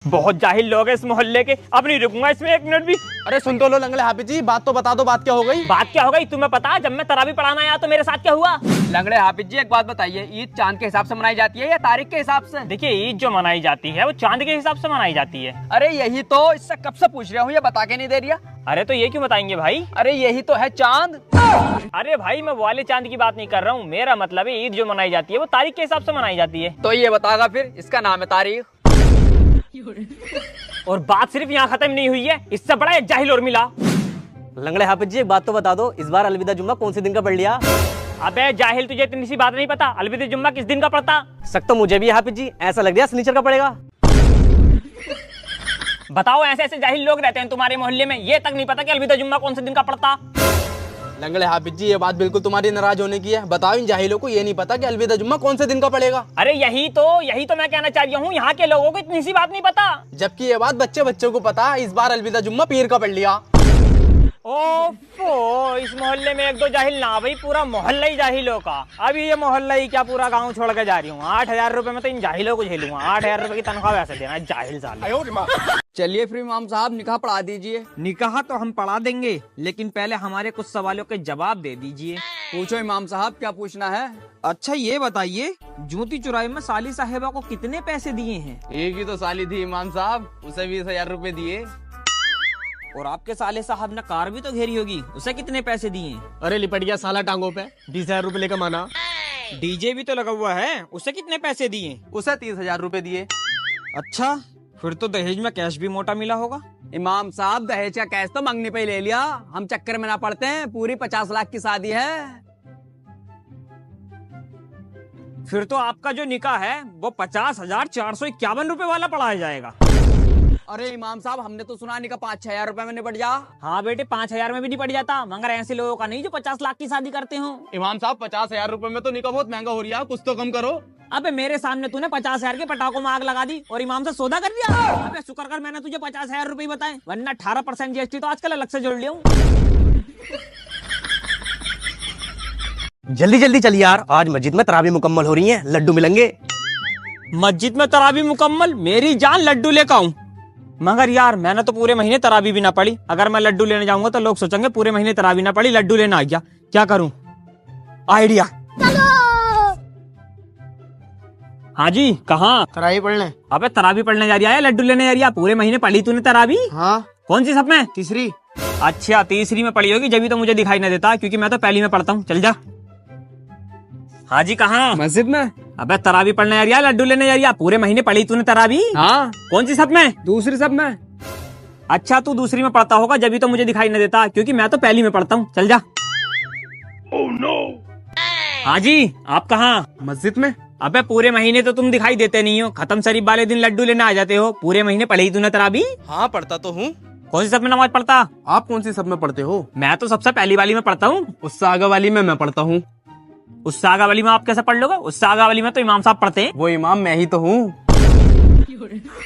बहुत जाहिल लोग हैं इस मोहल्ले के, अब नहीं रुकूंगा इसमें एक मिनट भी। अरे सुन तो लो लंगड़े हाफिज जी, बात तो बता दो, बात क्या हो गई? बात क्या हो गई तुम्हें पता? जब मैं तरावी पढ़ाना आया तो मेरे साथ क्या हुआ? लंगड़े हाफिज जी एक बात बताइए, ईद चांद के हिसाब से मनाई जाती है या तारीख के हिसाब से? देखिए ईद जो मनाई जाती है वो चांद के हिसाब से मनाई जाती है। अरे यही तो, इससे कब से पूछ रहा हूँ, ये बता के नहीं दे रहा। अरे तो ये क्यों बताएंगे भाई? अरे यही तो है चांद। अरे भाई मैं वाले चांद की बात नहीं कर रहा हूँ, मेरा मतलब है ईद जो मनाई जाती है वो तारीख के हिसाब से मनाई जाती है। तो ये बतागा फिर, इसका नाम है तारीख। और बात सिर्फ यहाँ खत्म नहीं हुई है, इससे बड़ा एक जाहिल और मिला। लंगड़े हाफिज जी एक बात तो बता दो, इस बार अलविदा जुम्मा कौन से दिन का पढ़ लिया? अबे जाहिल तुझे इतनी सी बात नहीं पता, अलविदा जुम्मा किस दिन का पड़ता? शक तो मुझे भी है हाफिज जी, ऐसा लग रहा है शनिचर का पड़ेगा। बताओ ऐसे ऐसे जाहिल लोग रहते हैं तुम्हारे मोहल्ले में, ये तक नहीं पता कि अलविदा जुम्मा कौन से दिन का पड़ता? लंगड़े हाफिज जी ये बात बिल्कुल तुम्हारी नाराज होने की है, बताओ इन जाहिलों को ये नहीं पता कि अलविदा जुम्मा कौन से दिन का पड़ेगा? अरे यही तो मैं कहना चाह रहा हूँ, यहाँ के लोगों को इतनी सी बात नहीं पता। जबकि ये बात बच्चे बच्चों को पता है, इस बार अलविदा जुम्मा पीर का पढ़ लिया। ओफो, इस मोहल्ले में एक दो जाहिल ना भाई, पूरा मोहल्ला ही जाहिलों का। अभी ये मोहल्ला ही क्या पूरा गांव छोड़ के जा रही हूँ। 8,000 रुपए में तो इन जाहिलों को झेलूंगा। 8,000 रुपए की तनख्वाह वैसे देना है जाहिल साले। चलिए फिर इमाम साहब निकाह पढ़ा दीजिए। निकाह तो हम पढ़ा देंगे, लेकिन पहले हमारे कुछ सवालों के जवाब दे दीजिए। पूछो इमाम साहब, क्या पूछना है? अच्छा ये बताइए, जूती चुराई में साली साहिबा को कितने पैसे दिए हैं? एक ही तो साली थी इमाम साहब, उसे 20,000 रुपए दिए। और आपके साले साहब ने कार भी तो घेरी होगी, उसे कितने पैसे दिए? अरे लिपट गया साला टांगों पे, 20,000 रुपए लेकर माना। डीजे भी तो लगा हुआ है, उसे कितने पैसे दिए? उसे 30,000 रुपए दिए। अच्छा, फिर तो दहेज में कैश भी मोटा मिला होगा। इमाम साहब दहेज का कैश तो मंगने पे ही ले लिया, हम चक्कर में ना पड़ते हैं, पूरी 50 लाख की शादी है। फिर तो आपका जो निकाह है वो 50,451 रुपए वाला पढ़ाया जाएगा। अरे इमाम साहब हमने तो सुना नहीं का 5-6 हजार रुपए में निपट जा। हाँ बेटे 5,000 में भी नहीं पड़ जाता, मगर ऐसे लोगों का नहीं जो 50 लाख की शादी करते हो। इमाम साहब 50,000 रुपए में तो निकाह बहुत महंगा हो रहा है, कुछ तो कम करो। अबे मेरे सामने तूने 50,000 के पटाखों में आग लगा दी और इमाम से सौदा कर दिया। अबे शुक्र कर मैंने तुझे 50,000 रुपए बताए, वरना 18% GST तो आजकल अलग से जोड़ लिया हूँ। जल्दी जल्दी चल यार, आज मस्जिद में तरावी मुकम्मल हो रही है, लड्डू मिलेंगे। मस्जिद में तरावी मुकम्मल? मेरी जान लड्डू लेकर आऊं? मगर यार मैंने तो पूरे महीने तरावी भी ना पड़ी, अगर मैं लड्डू लेने जाऊंगा तो लोग सोचेंगे पूरे महीने तरावी ना पड़ी, लड्डू लेना आ गया। क्या करूं? आइडिया। हाँ जी, कहाँ? तरावी पढ़ने। अबे तरावी पढ़ने जा रही है, लड्डू लेने जा रही है? पूरे महीने पढ़ी तूने तरावी? हाँ। कौन सी सब में? तीसरी। अच्छा तीसरी में पढ़ी होगी, जब तो मुझे दिखाई ना देता, क्योंकि मैं तो पहली में पढ़ता हूँ। चल जा। हाँ जी, कहाँ? मस्जिद में। अबे तरावी पढ़ने जा रही है, लड्डू लेने जा रही है? पूरे महीने पढ़ी तूने तरावी? हाँ। कौन सी सब में? दूसरी सब में। अच्छा तू दूसरी में पढ़ता होगा, जब तो मुझे दिखाई नहीं देता, क्योंकि मैं तो पहली में पढ़ता हूँ। चल जा। Oh no. हाँ जी, आप कहाँ? मस्जिद में। अबे पूरे महीने तो तुम दिखाई देते नहीं हो, खत्म शरीफ वाले दिन लड्डू लेने आ जाते हो। पूरे महीने पढ़ी ही तूने तरावी? हाँ पढ़ता तो हूँ। कौन सी सब में नमाज पढ़ता? आप कौन सी सब में पढ़ते हो? मैं तो सबसे पहली वाली में पढ़ता हूँ। उससे आगे वाली में मैं पढ़ता हूँ। उससे आगे वाली में आप कैसे पढ़ लोगे? उससे आगे वाली में तो इमाम साहब पढ़ते हैं। वो इमाम मैं ही तो हूँ।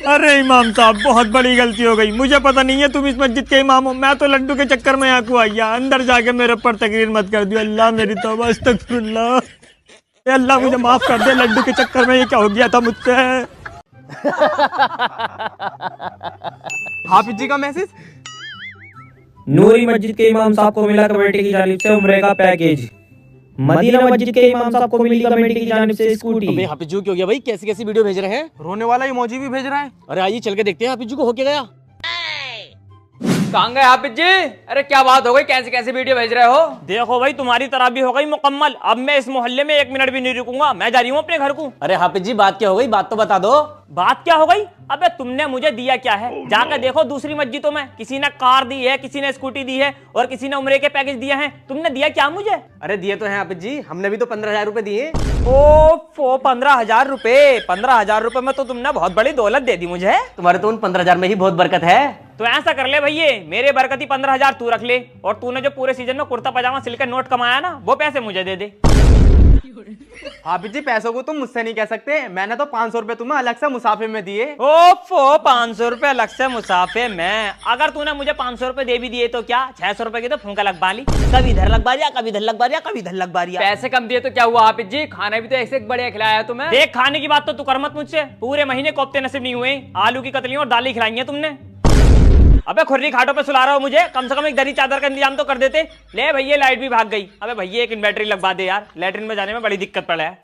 अरे इमाम साहब बहुत बड़ी गलती हो गई, मुझे पता नहीं है तुम इस मस्जिद के इमाम हो। मैं तो लड्डू के चक्कर में यहाँ को आया, अंदर जाके मेरे ऊपर तकरीर मत कर दियो। अल्लाह मेरी तौबा, अस्तगफिरुल्लाह। अल्लाह मुझे माफ कर दे, लड्डू के चक्कर में ये क्या हो गया था मुझसे। हाफिज जी का मैसेज। नूरी मस्जिद के इमाम साहब को मिला कमेटी की जानिब से उम्रे का पैकेज। मदीना मस्जिद के इमाम साहब को मिली कमेटी की जानिब से स्कूटी। अबे हाफिज जी क्यों गया भाई, कैसी कैसी वीडियो भेज रहे हैं? रोने वाला इमोजी भी भेज रहा है। अरे आइए चल के देखते हैं हाफिज जी को हो क्या गया। कहाँ गए हाफिज जी? अरे क्या बात हो गई, कैसी कैसी वीडियो भेज रहे हो? देखो भाई तुम्हारी तरावी हो गई मुकम्मल, अब मैं इस मोहल्ले में 1 मिनट भी नहीं रुकूंगा, मैं जा रही हूँ अपने घर को। अरे हाफिज जी बात क्या हो गई, बात तो बता दो। बात क्या हो गई? अबे तुमने मुझे दिया क्या है? जाकर देखो दूसरी मस्जिदों में, किसी ने कार दी है, किसी ने स्कूटी दी है और किसी ने उम्रे के पैकेज दिए हैं। तुमने दिया क्या मुझे? अरे दिए तो हैं हाफिज जी, हमने भी तो 15,000 रुपए दिए। ओफो 15,000 रुपए? 15,000 रुपए में तो तुमने बहुत बड़ी दौलत दे दी मुझे। तुम्हारे तो उन 15,000 में ही बहुत बरकत है। तो ऐसा कर ले भैया, मेरे बरकती 15,000 तू रख ले, और तूने जो पूरे सीजन में कुर्ता पजामा सिल के नोट कमाया ना, वो पैसे मुझे दे दे। हाफिज जी पैसों को तुम मुझसे नहीं कह सकते, मैंने तो 500 रुपए तुम्हें अलग से मुसाफे में दिए। ओफो 500 रुपए अलग से मुसाफे में। अगर तूने मुझे 500 रुपए दे भी दिए तो क्या, 600 रुपए की तो फूंका लगवा ली, कभी इधर लगवा दिया, कभी इधर लगवा दिया, कभी इधर लगवा दिया। पैसे कम दिए तो क्या हुआ हाफिज जी, खाना भी तो ऐसे एक बढ़िया खिलाया है तुम्हें। देख खाने की बात तो तू कर मत मुझसे, पूरे महीने कोफ्ते नसीब नहीं हुए, आलू की कतलियां और दालें खिलाई हैं तुमने। अबे खुर्री खाटों पे सुला रहा हो मुझे, कम से कम एक दरी चादर का इंतजाम तो कर देते। ले भैया लाइट भी भाग गई। अबे भैया एक इन्वर्टर लगवा दे यार, लैट्रिन में जाने में बड़ी दिक्कत पड़ा है।